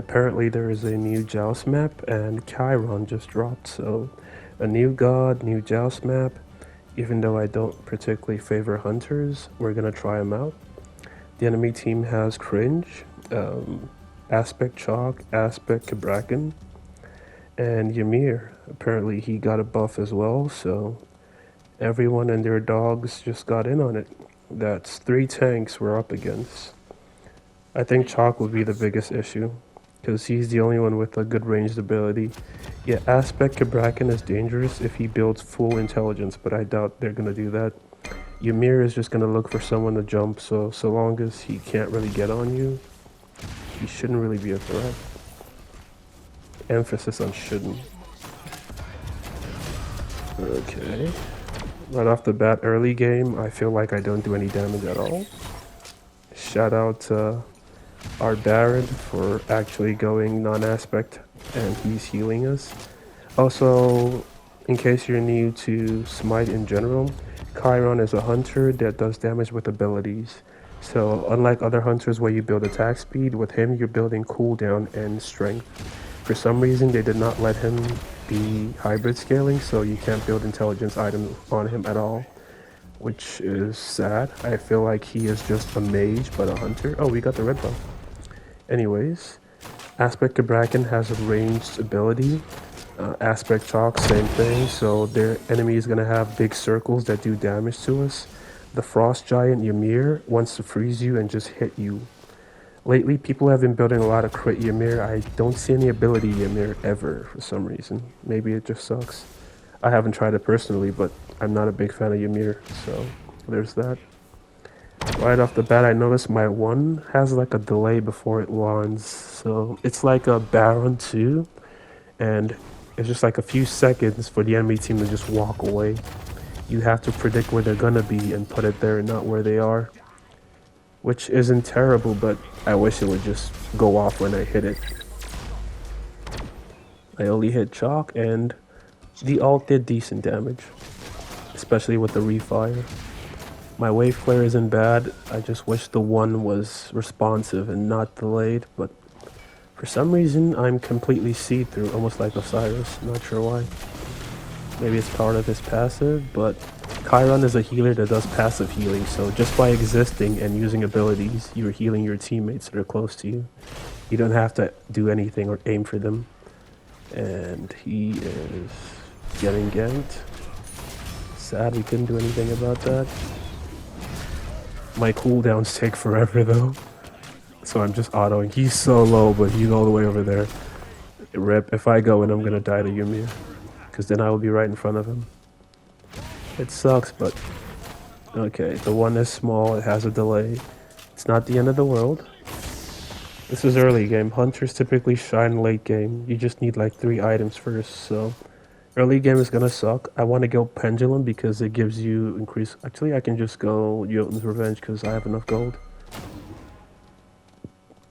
apparently there is a new joust map and Chiron just dropped, so a new god, new joust map. Even though I don't particularly favor hunters, we're gonna try them out. The enemy team has Cringe, Aspect Chalk, Aspect Kabrakan, and Ymir. Apparently he got a buff as well, so everyone and their dogs just got in on it. That's 3 tanks we're up against. I think Chalk will be the biggest issue, because he's the only one with a good ranged ability. Yeah, Aspect Kabrakan is dangerous if he builds full intelligence, but I doubt they're going to do that. Ymir is just going to look for someone to jump, so long as he can't really get on you, he shouldn't really be a threat. Emphasis on shouldn't. Okay. Right off the bat, early game, I feel like I don't do any damage at all. Shout out to our Baron for actually going non-aspect, and he's healing us. Also, in case you're new to smite in general, Chiron is a hunter that does damage with abilities. So unlike other hunters where you build attack speed, with him you're building cooldown and strength. For some reason they did not let him be hybrid scaling, so you can't build intelligence items on him at all, which is sad. I feel like he is just a mage but a hunter. Oh, we got the red buff. Anyways, Aspect Kabrakan has a ranged ability. Aspect Chalk, same thing, so their enemy is going to have big circles that do damage to us. The Frost Giant Ymir wants to freeze you and just hit you. Lately, people have been building a lot of crit Ymir. I don't see any ability Ymir ever for some reason. Maybe it just sucks. I haven't tried it personally, but I'm not a big fan of Ymir, so there's that. Right off the bat, I noticed my 1 has like a delay before it lands, so it's like a Baron 2, and it's just like a few seconds for the enemy team to just walk away. You have to predict where they're gonna be and put it there, not where they are. Which isn't terrible, but I wish it would just go off when I hit it. I only hit Chalk, and the ult did decent damage, especially with the refire. My wave flare isn't bad, I just wish the 1 was responsive and not delayed, but for some reason I'm completely see-through, almost like Osiris, not sure why. Maybe it's part of his passive, but Chiron is a healer that does passive healing, so just by existing and using abilities, you're healing your teammates that are close to you. You don't have to do anything or aim for them. And he is getting ganked. Sad we couldn't do anything about that. My cooldowns take forever though, so I'm just autoing. He's so low, but he's all the way over there. Rip, if I go in, I'm gonna die to Ymir, because then I will be right in front of him. It sucks, but okay, the 1 is small, it has a delay. It's not the end of the world. This is early game. Hunters typically shine late game. You just need like 3 items first, so early game is gonna suck. I want to go Pendulum because it gives you increase. Actually, I can just go Jotun's Revenge because I have enough gold.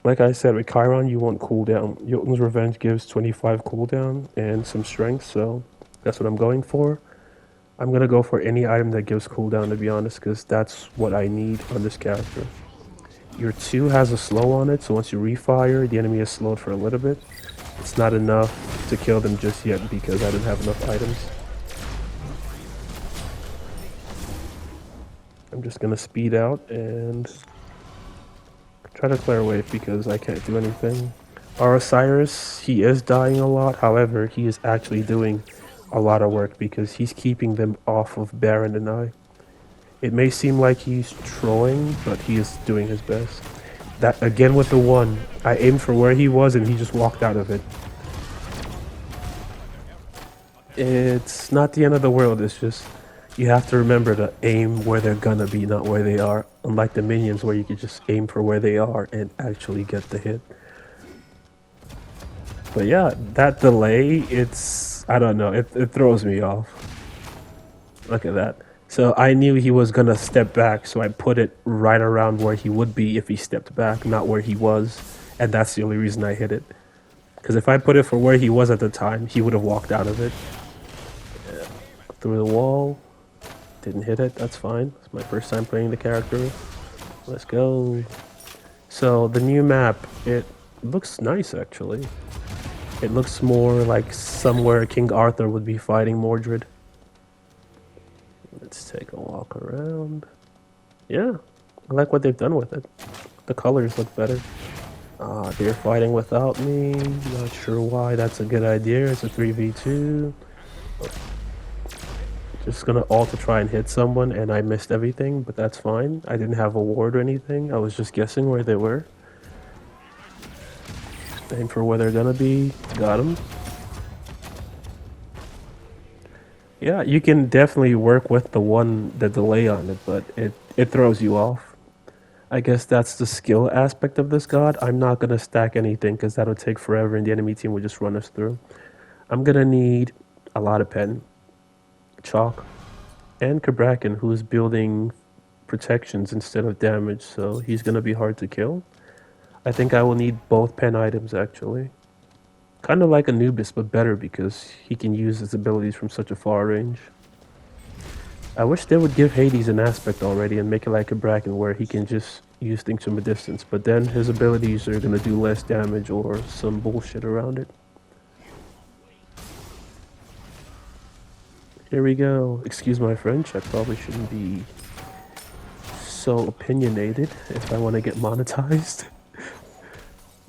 Like I said, with Chiron, you want cooldown. Jotun's Revenge gives 25 cooldown and some strength, so that's what I'm going for. I'm gonna go for any item that gives cooldown, to be honest, because that's what I need on this character. Your 2 has a slow on it, so once you refire, the enemy is slowed for a little bit. It's not enough to kill them just yet because I didn't have enough items. I'm just gonna speed out and try to clear wave because I can't do anything. Our Osiris, he is dying a lot, however, he is actually doing a lot of work because he's keeping them off of Baron and I. It may seem like he's trolling, but he is doing his best. That again with the 1, I aimed for where he was and he just walked out of it. It's not the end of the world, it's just you have to remember to aim where they're gonna be, not where they are. Unlike the minions where you can just aim for where they are and actually get the hit. But yeah, that delay, it's, I don't know, it throws me off. Look at that. So I knew he was gonna step back, so I put it right around where he would be if he stepped back, not where he was. And that's the only reason I hit it. Because if I put it for where he was at the time, he would have walked out of it. Yeah. Through the wall. Didn't hit it, that's fine. It's my first time playing the character. Let's go. So the new map, It looks nice, actually. It looks more like somewhere King Arthur would be fighting Mordred. Let's take a walk around. Yeah, I like what they've done with it. The colors look better. They're fighting without me. Not sure why that's a good idea. It's a 3v2. Just gonna ult to try and hit someone, and I missed everything, but that's fine. I didn't have a ward or anything. I was just guessing where they were. Aim for where they're gonna be. Got him. Yeah, you can definitely work with the delay on it, but it throws you off. I guess that's the skill aspect of this god. I'm not gonna stack anything because that'll take forever and the enemy team will just run us through. I'm gonna need a lot of pen, chalk, and Kabrakan, who's building protections instead of damage, so he's gonna be hard to kill. I think I will need both pen items actually. Kind of like Anubis, but better because he can use his abilities from such a far range. I wish they would give Hades an aspect already and make it like a Bracken where he can just use things from a distance, but then his abilities are gonna do less damage or some bullshit around it. Here we go. Excuse my French, I probably shouldn't be so opinionated if I want to get monetized.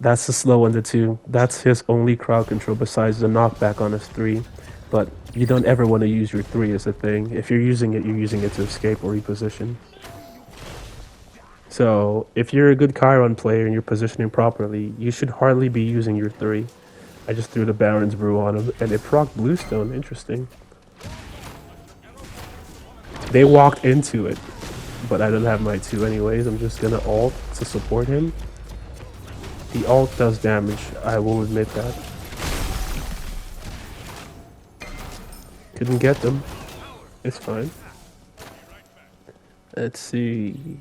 That's the slow one, the 2. That's his only crowd control besides the knockback on his 3. But you don't ever want to use your 3 as a thing. If you're using it, you're using it to escape or reposition. So if you're a good Chiron player and you're positioning properly, you should hardly be using your 3. I just threw the Baron's Brew on him and it procced Bluestone. Interesting. They walked into it, but I don't have my 2 anyways. I'm just gonna ult to support him. The ult does damage, I will admit that. Couldn't get them. It's fine. Let's see.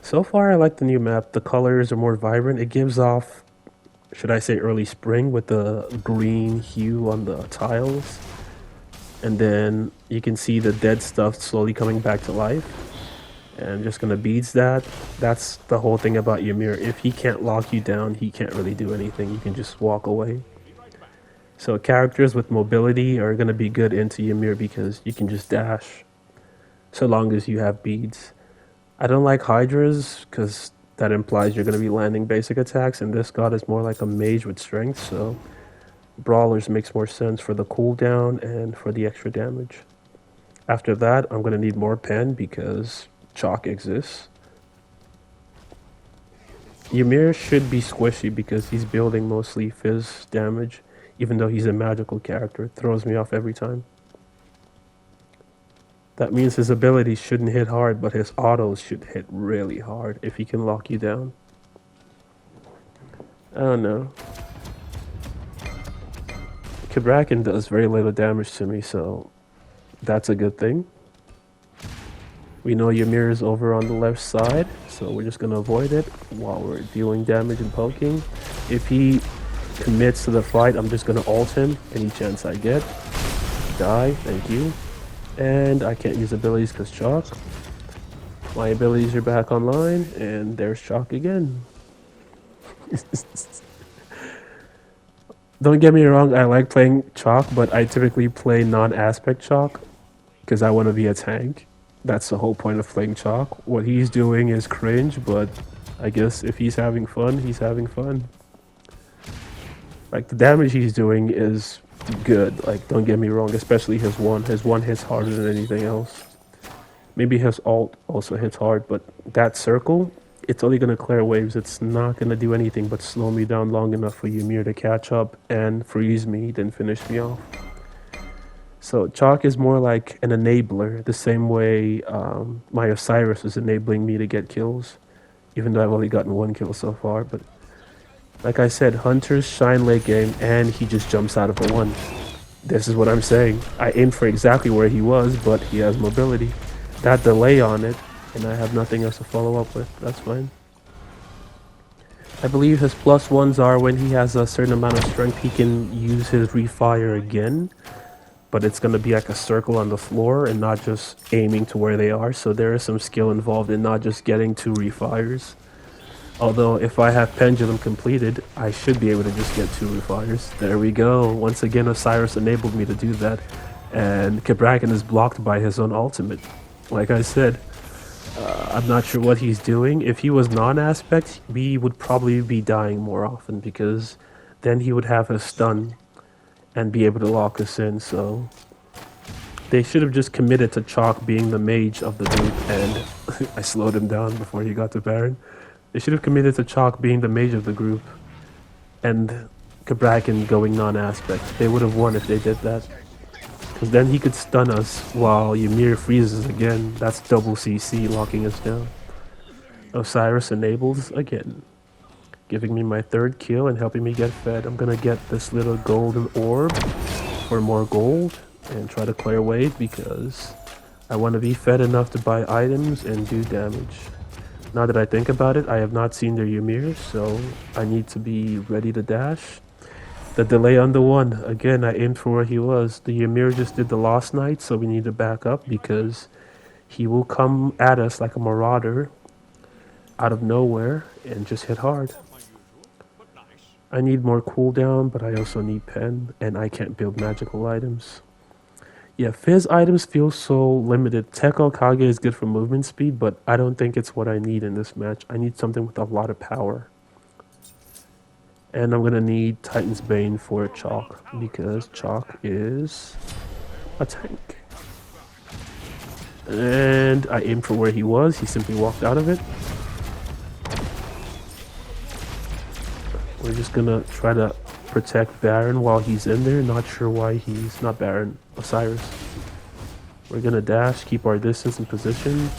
So far I like the new map. The colors are more vibrant. It gives off, should I say early spring, with the green hue on the tiles. And then you can see the dead stuff slowly coming back to life. And I'm just gonna beads that. That's the whole thing about Ymir. If he can't lock you down, he can't really do anything. You can just walk away. So characters with mobility are gonna be good into Ymir because you can just dash so long as you have beads. I don't like Hydras because that implies you're gonna be landing basic attacks, and this god is more like a mage with strength, so Brawlers makes more sense for the cooldown and for the extra damage. After that, I'm gonna need more pen because chalk exists. Ymir should be squishy because he's building mostly fizz damage, even though he's a magical character. It throws me off every time. That means his abilities shouldn't hit hard, but his autos should hit really hard if he can lock you down. I don't know. Kabrakan does very little damage to me, so that's a good thing. We know Ymir is over on the left side, so we're just gonna avoid it while we're dealing damage and poking. If he commits to the fight, I'm just gonna ult him any chance I get. Die, thank you. And I can't use abilities because chalk. My abilities are back online, and there's chalk again. Don't get me wrong, I like playing chalk, but I typically play non-aspect chalk because I want to be a tank. That's the whole point of playing chalk. What he's doing is cringe, but I guess if he's having fun, he's having fun. Like, the damage he's doing is good, like, don't get me wrong, especially his 1. His 1 hits harder than anything else. Maybe his ult also hits hard, but that circle, it's only going to clear waves. It's not going to do anything but slow me down long enough for Ymir to catch up and freeze me, then finish me off. So chalk is more like an enabler, the same way my Osiris is enabling me to get kills, even though I've only gotten 1 kill so far. But like I said, hunters shine late game, and he just jumps out of the 1. This is what I'm saying. I aimed for exactly where he was, but he has mobility. That delay on it, and I have nothing else to follow up with. That's fine. I believe his +1s are when he has a certain amount of strength, he can use his refire again, but it's going to be like a circle on the floor and not just aiming to where they are. So there is some skill involved in not just getting 2 refires. Although if I have Pendulum completed, I should be able to just get 2 refires. There we go. Once again, Osiris enabled me to do that. And Cabrakan is blocked by his own ultimate. Like I said, I'm not sure what he's doing. If he was non-aspect, we would probably be dying more often because then he would have a stun and be able to lock us in. So they should have just committed to Chalk being the mage of the group, and I slowed him down before he got to Baron. They should have committed to Chalk being the mage of the group and Cabrakan going non-aspect. They would have won if they did that. Because then he could stun us while Ymir freezes again. That's double CC locking us down. Osiris enables again, giving me my 3rd kill and helping me get fed. I'm gonna get this little golden orb for more gold and try to clear wave because I want to be fed enough to buy items and do damage. Now that I think about it, I have not seen their Ymir, so I need to be ready to dash. The delay on the 1. Again, I aimed for where he was. The Ymir just did the Lost Knight, so we need to back up because he will come at us like a marauder out of nowhere and just hit hard. I need more cooldown, but I also need pen, and I can't build magical items. Yeah, Fizz items feel so limited. Tech Okage is good for movement speed, but I don't think it's what I need in this match. I need something with a lot of power. And I'm gonna need Titan's Bane for Chalk, because Chalk is a tank. And I aimed for where he was, he simply walked out of it. We're just gonna try to protect Baron while he's in there. Not sure why he's not Baron, Osiris. We're gonna dash, keep our distance and position.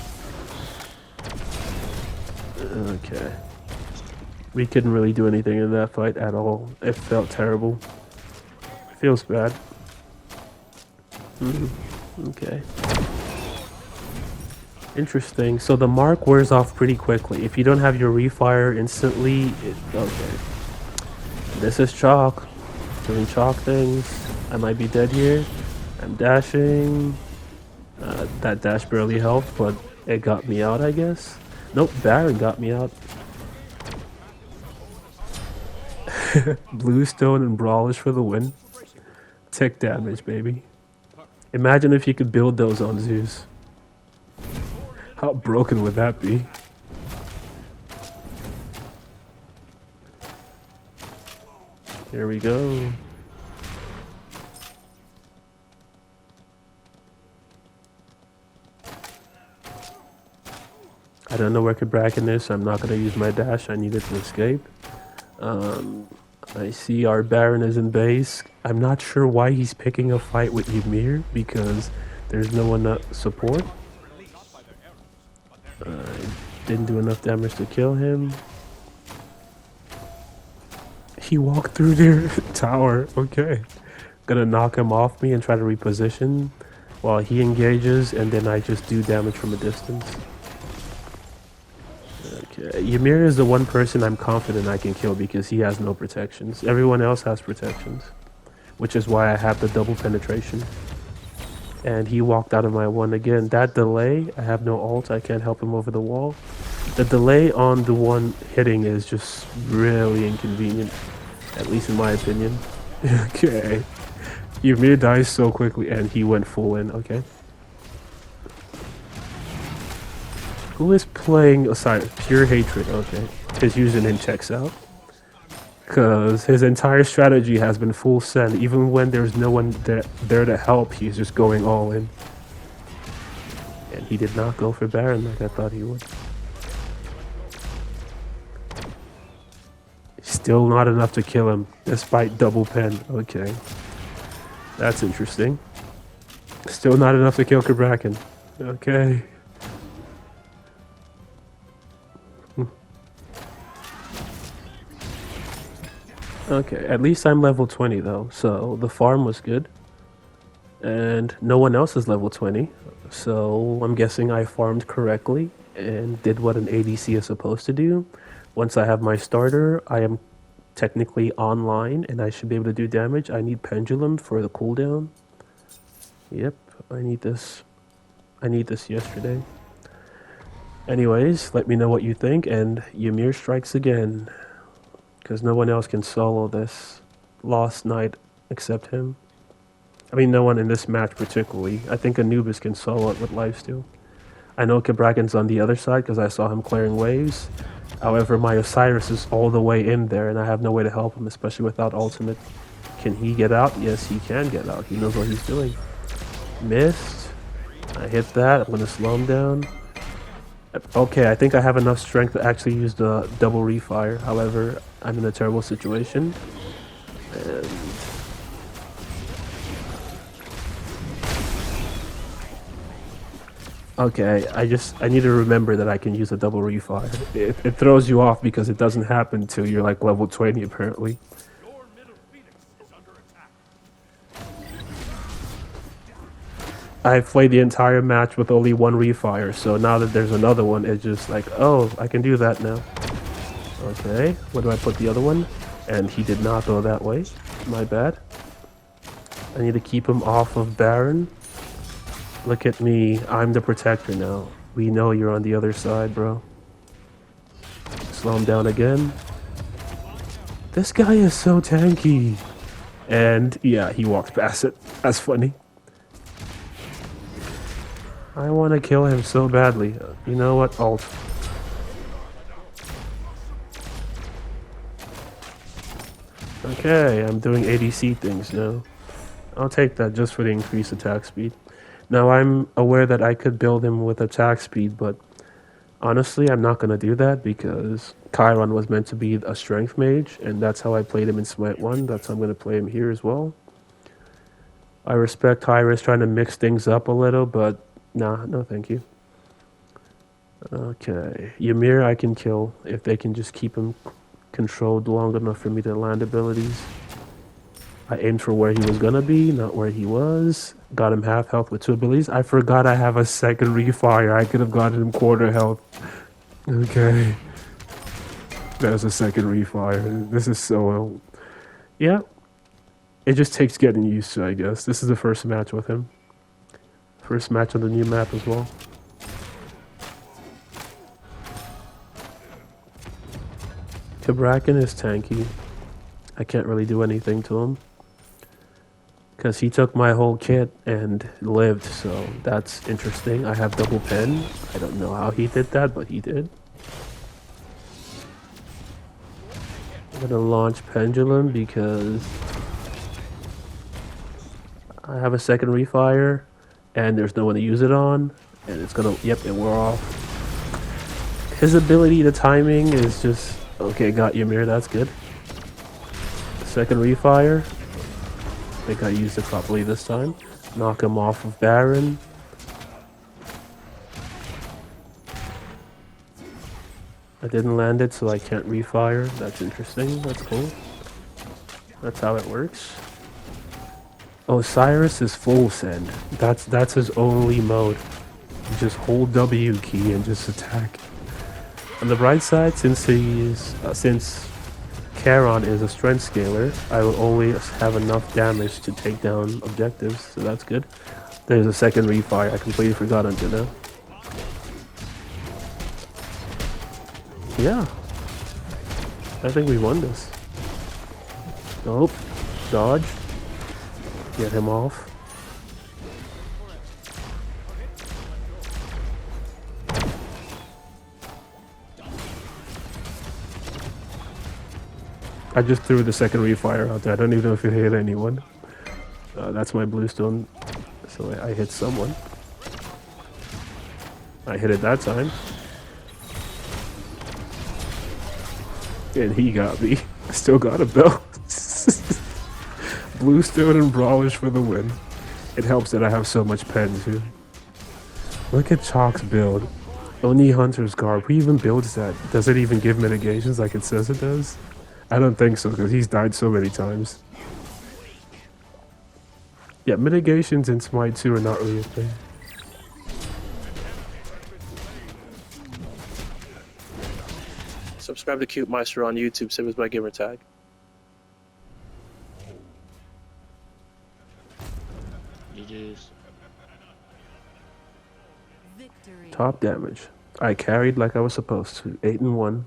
Okay. We couldn't really do anything in that fight at all. It felt terrible. Feels bad. Okay. Interesting. So the mark wears off pretty quickly. If you don't have your refire instantly, okay. This is Chalk. Doing Chalk things. I might be dead here. I'm dashing. That dash barely helped, but it got me out, I guess. Nope, Baron got me out. Bluestone and Brawlish for the win. Tick damage, baby. Imagine if you could build those on Zeus. How broken would that be? Here we go. I don't know where Cabrakan is, so I'm not going to use my dash. I needed to escape. I see our Baron is in base. I'm not sure why he's picking a fight with Ymir, because there's no one to support. Didn't do enough damage to kill him. He walked through their tower. Okay. Gonna knock him off me and try to reposition while he engages, and then I just do damage from a distance. Okay. Ymir is the one person I'm confident I can kill because he has no protections. Everyone else has protections, which is why I have the double penetration. And he walked out of my 1 again. That delay, I have no ult, I can't help him over the wall. The delay on the 1 hitting is just really inconvenient, at least in my opinion. Okay. Ymir dies so quickly, and he went full in, okay. Who is playing Osiris? Pure Hatred, okay. His username checks out. Because his entire strategy has been full send. Even when there's no one there to help, he's just going all in. And he did not go for Baron like I thought he would. Still not enough to kill him, despite double pen. Okay. That's interesting. Still not enough to kill Cabrakan. Okay. Okay, at least I'm level 20 though, so the farm was good. And no one else is level 20, so I'm guessing I farmed correctly and did what an ADC is supposed to do. Once I have my starter, I am technically online and I should be able to do damage. I need Pendulum for the cooldown. Yep, I need this. I need this yesterday. Anyways, let me know what you think, and Ymir strikes again. Because no one else can solo this Lost Knight except him. I mean, no one in this match particularly. I think Anubis can solo it with lifesteal. I know Cabrakan's on the other side because I saw him clearing waves. However, my Osiris is all the way in there, and I have no way to help him, especially without ultimate. Can he get out? Yes, he can get out. He knows what he's doing. Missed. I hit that. I'm going to slow him down. Okay, I think I have enough strength to actually use the double refire. However, I'm in a terrible situation. And okay, I need to remember that I can use a double refire. It throws you off because it doesn't happen until you're like level 20 apparently. I've played the entire match with only one refire, so now that there's another one, it's just like, oh, I can do that now. Okay, where do I put the other one? And he did not go that way. My bad. I need to keep him off of Baron. Look at me. I'm the protector now. We know you're on the other side, bro. Slow him down again. This guy is so tanky. And yeah, he walked past it. That's funny. I want to kill him so badly. You know what? Ult. Okay, I'm doing ADC things now. I'll take that just for the increased attack speed. Now I'm aware that I could build him with attack speed, but honestly I'm not going to do that because Chiron was meant to be a strength mage, and that's how I played him in Smite 1. That's how I'm going to play him here as well. I respect Hyris trying to mix things up a little, but nah, no thank you. Okay, Ymir I can kill if they can just keep him controlled long enough for me to land abilities. I aimed for where he was gonna be, not where he was. Got him half health with 2 abilities. I forgot I have a second refire. I could have gotten him quarter health. Okay. There's a second refire. This is so... yeah. It just takes getting used to, I guess. This is the first match with him. First match on the new map as well. Cabrakan is tanky. I can't really do anything to him. Because he took my whole kit and lived, so that's interesting. I have double pen. I don't know how he did that, but he did. I'm going to launch Pendulum because I have a second refire and there's no one to use it on. And it's going to, yep, it wore off. His ability to timing is just, okay, got Ymir, that's good. Second refire. I think I used it properly this time. Knock him off of Baron. I didn't land it, so I can't refire. That's interesting. That's cool. That's how it works. Osiris is full send. That's his only mode. You just hold W key and just attack. On the bright side, since Chiron is a strength scaler, I will always have enough damage to take down objectives, so that's good. There's a second refire. I completely forgot until now. Yeah. I think we won this. Nope. Dodge. Get him off. I just threw the second refire out there. I don't even know if it hit anyone. That's my bluestone. So I hit someone. I hit it that time. And he got me. I still got a belt. Bluestone and Brawlish for the win. It helps that I have so much pen too. Look at Chalk's build. Oni Hunter's Garb. Who even builds that? Does it even give mitigations like it says it does? I don't think so, because he's died so many times. Yeah, mitigations in Smite 2 are not really a thing. Subscribe to Cutemeister on YouTube, same as my gamer tag. GG's. Top damage. I carried like I was supposed to. 8-1.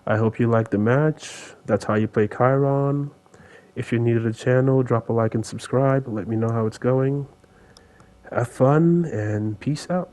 I hope you liked the match. That's how you play Chiron. If you're new to the channel, drop a like and subscribe. Let me know how it's going. Have fun and peace out.